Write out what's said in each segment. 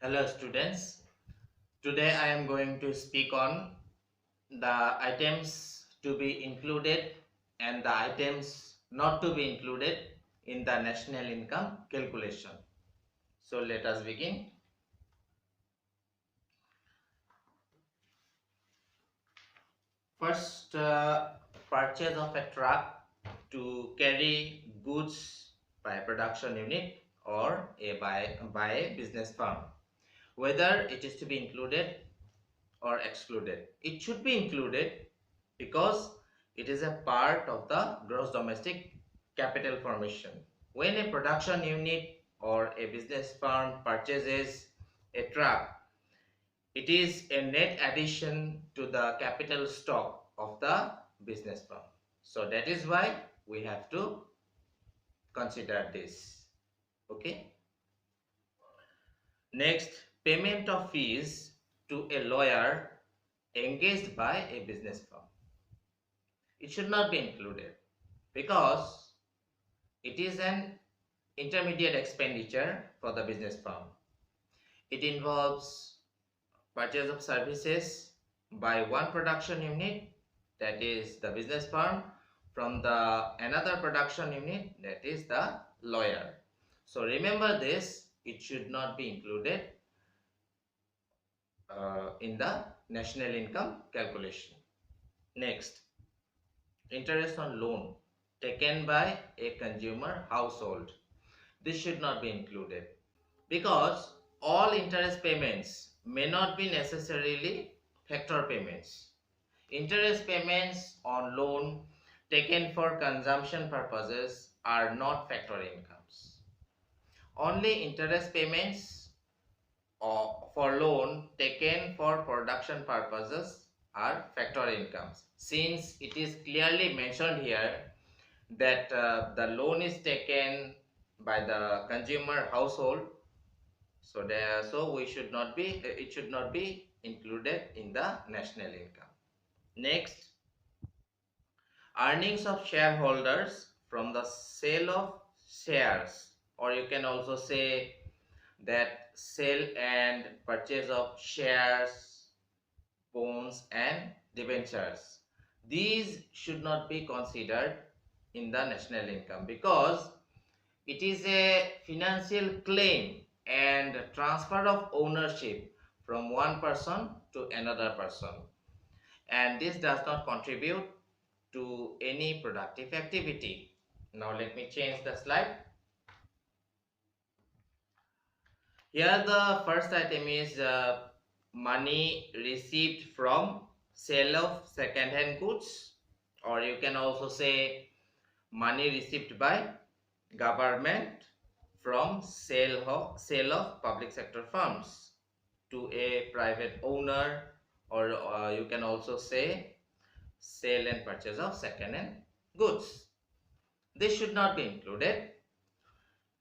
Hello students, today I am going to speak on the items to be included and the items not to be included in the national income calculation. So let us begin. First, purchase of a truck to carry goods by a production unit or by a business firm. Whether it is to be included or excluded. It should be included because it is a part of the gross domestic capital formation. When a production unit or a business firm purchases a truck, it is a net addition to the capital stock of the business firm. So that is why we have to consider this. Okay. Next, payment of fees to a lawyer engaged by a business firm. It should not be included because it is an intermediate expenditure for the business firm. It involves purchase of services by one production unit, that is the business firm, from the another production unit, that is the lawyer. So remember this, it should not be included in the national income calculation. Next, interest on loan taken by a consumer household. This should not be included because all interest payments may not be necessarily factor payments. Interest payments on loan taken for consumption purposes are not factor incomes. Only interest payments for loan taken for production purposes are factor incomes. Since it is clearly mentioned here that the loan is taken by the consumer household, so we should not be it should not be included in the national income. Next, earnings of shareholders from the sale of shares, or you can also say that sale and purchase of shares, bonds and debentures. These should not be considered in the national income because it is a financial claim and transfer of ownership from one person to another person, and this does not contribute to any productive activity. Now let me change the slide. Here the first item is money received from sale of second-hand goods, or you can also say money received by government from sale of public sector firms to a private owner, or you can also say sale and purchase of second-hand goods. This should not be included.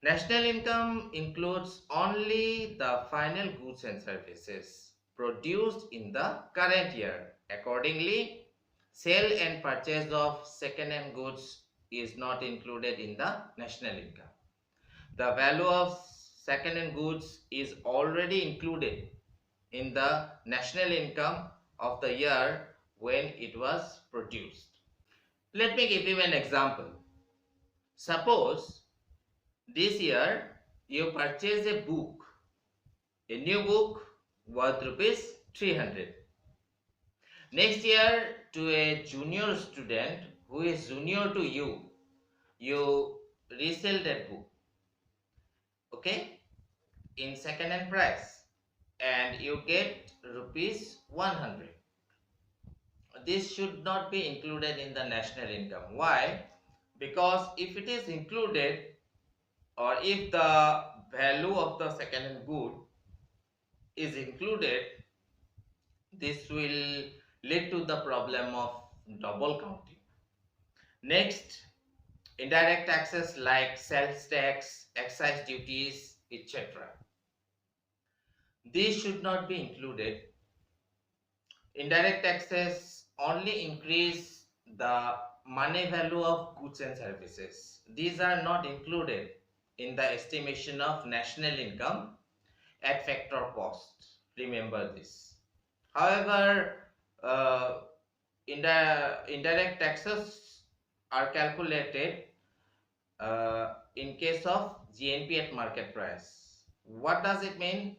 National income includes only the final goods and services produced in the current year. Accordingly, sale and purchase of second-hand goods is not included in the national income. The value of second-hand goods is already included in the national income of the year when it was produced. Let me give you an example. Suppose this year you purchase a book, a new book worth rupees 300. Next year, to a junior student who is junior to you, you resell that book, okay, in second-hand price, and you get rupees 100. This should not be included in the national income. Why? Because if it is included, or if the value of the second-hand good is included, this will lead to the problem of double counting. Next, indirect taxes like sales tax, excise duties, etc. These should not be included. Indirect taxes only increase the money value of goods and services. These are not included in the estimation of national income at factor cost. Remember this. However, uh, indirect taxes are calculated in case of GNP at market price. What does it mean?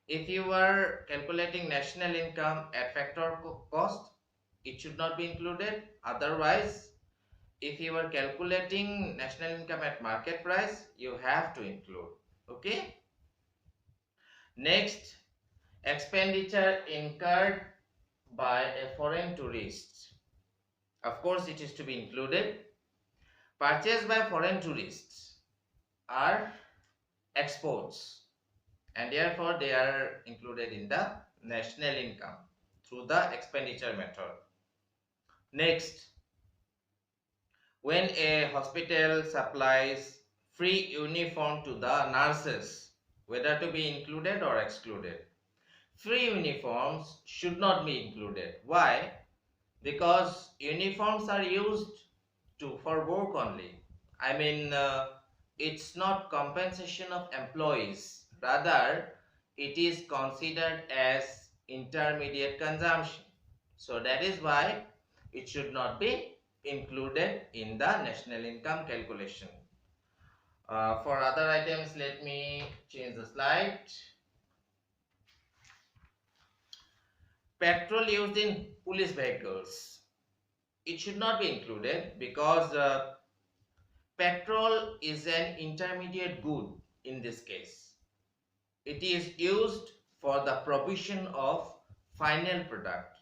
If you are calculating national income at factor cost, it should not be included. Otherwise, if you are calculating national income at market price, you have to include. Okay. Next, expenditure incurred by a foreign tourist. Of course, it is to be included. Purchased by foreign tourists are exports, and therefore they are included in the national income through the expenditure method. Next, when a hospital supplies free uniform to the nurses, whether to be included or excluded. Free uniforms should not be included. Why? Because uniforms are used for work only. I mean, it's not compensation of employees. Rather, it is considered as intermediate consumption. So that is why it should not be included in the national income calculation. For other items, let me change the slide. Petrol used in police vehicles. It should not be included because petrol is an intermediate good in this case. It is used for the provision of final product.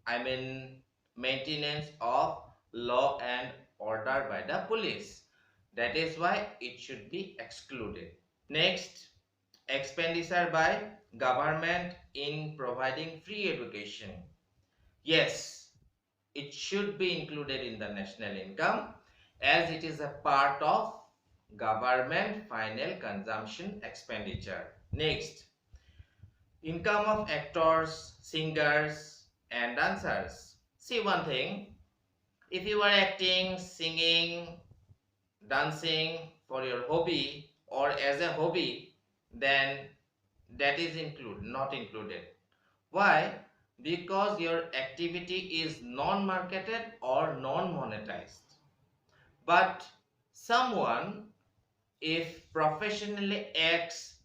I mean, maintenance of law and order by the police. That is why it should be excluded. Next, expenditure by government in providing free education. Yes, it should be included in the national income as it is a part of government final consumption expenditure. Next, income of actors, singers and dancers. See one thing, if you are acting, singing, dancing for your hobby or as a hobby, then that is not included. Why? Because your activity is non-marketed or non-monetized. But someone, if professionally acts,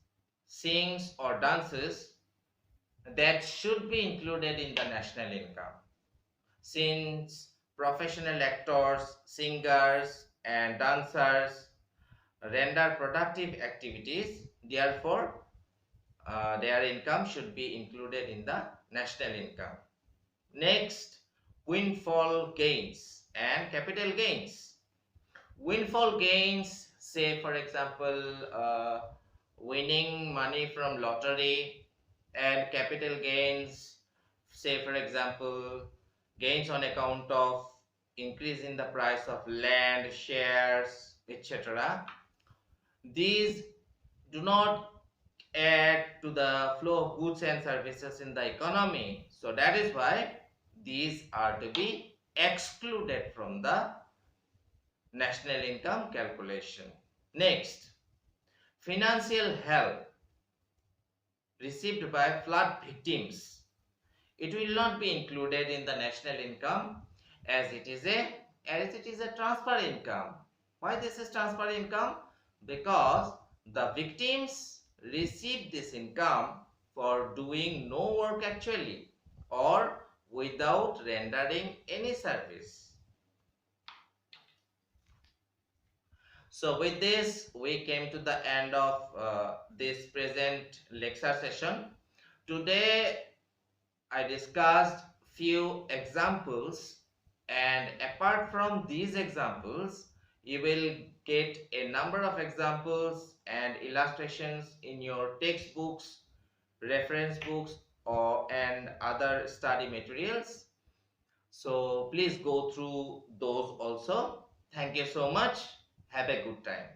sings or dances, that should be included in the national income. Since professional actors, singers and dancers render productive activities, therefore their income should be included in the national income. Next, windfall gains and capital gains. Windfall gains, say for example, winning money from lottery, and capital gains, say for example, gains on account of increase in the price of land, shares, etc. These do not add to the flow of goods and services in the economy. So that is why these are to be excluded from the national income calculation. Next, financial help received by flood victims. It will not be included in the national income as it is a transfer income. Why this is transfer income? Because the victims receive this income for doing no work actually or without rendering any service. So with this, we came to the end of this present lecture session. Today, I discussed few examples, and apart from these examples, you will get a number of examples and illustrations in your textbooks, reference books, and other study materials. So please go through those also. Thank you so much. Have a good time.